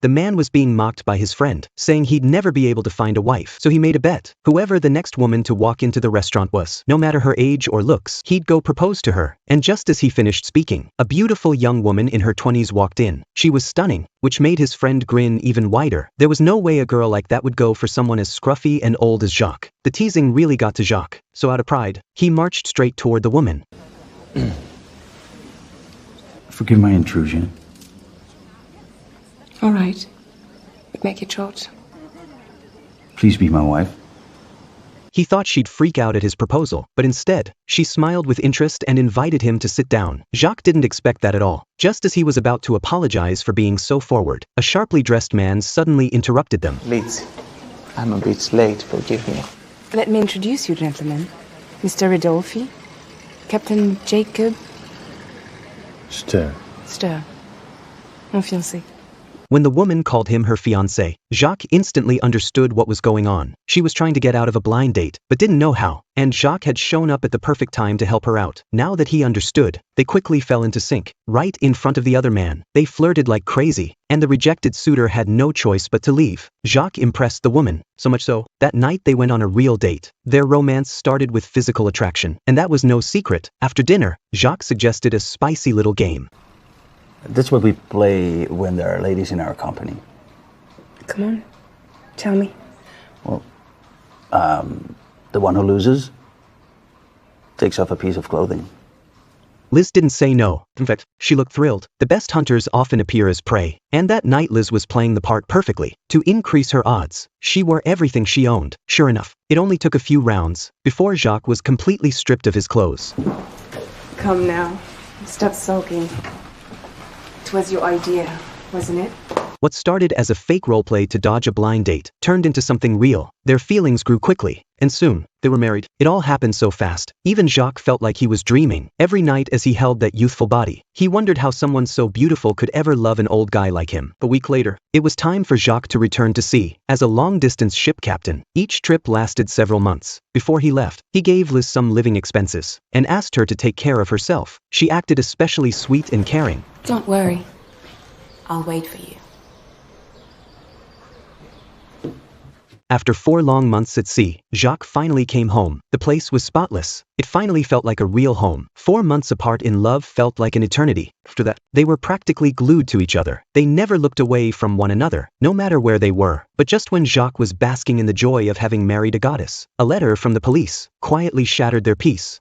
The man was being mocked by his friend, saying he'd never be able to find a wife, so he made a bet. Whoever the next woman to walk into the restaurant was, no matter her age or looks, he'd go propose to her. And just as he finished speaking, a beautiful young woman in her 20s walked in. She was stunning, which made his friend grin even wider. There was no way a girl like that would go for someone as scruffy and old as Jacques. The teasing really got to Jacques, so out of pride, he marched straight toward the woman. Forgive my intrusion. All right, but make it short. Please be my wife. He thought she'd freak out at his proposal, but instead, she smiled with interest and invited him to sit down. Jacques didn't expect that at all. Just as he was about to apologize for being so forward, a sharply dressed man suddenly interrupted them. Liz, I'm a bit late, forgive me. Let me introduce you, gentlemen. Mr. Ridolfi, Captain Jacob Stir. Mon fiancé. When the woman called him her fiancé, Jacques instantly understood what was going on. She was trying to get out of a blind date, but didn't know how, and Jacques had shown up at the perfect time to help her out. Now that he understood, they quickly fell into sync. Right in front of the other man, they flirted like crazy, and the rejected suitor had no choice but to leave. Jacques impressed the woman, so much so, that night they went on a real date. Their romance started with physical attraction, and that was no secret. After dinner, Jacques suggested a spicy little game. That's what we play when there are ladies in our company. Come on, tell me. Well, the one who loses takes off a piece of clothing. Liz didn't say no. In fact, she looked thrilled. The best hunters often appear as prey, and that night Liz was playing the part perfectly. To increase her odds, she wore everything she owned. Sure enough, it only took a few rounds before Jacques was completely stripped of his clothes. Come now, stop sulking. It was your idea, wasn't it? What started as a fake roleplay to dodge a blind date turned into something real. Their feelings grew quickly, and soon, they were married. It all happened so fast. Even Jacques felt like he was dreaming. Every night as he held that youthful body, he wondered how someone so beautiful could ever love an old guy like him. A week later, it was time for Jacques to return to sea. As a long-distance ship captain, each trip lasted several months. Before he left, he gave Liz some living expenses, and asked her to take care of herself. She acted especially sweet and caring. Don't worry. I'll wait for you. After 4 long months at sea, Jacques finally came home. The place was spotless. It finally felt like a real home. 4 months apart in love felt like an eternity. After that, they were practically glued to each other. They never looked away from one another, no matter where they were. But just when Jacques was basking in the joy of having married a goddess, a letter from the police quietly shattered their peace.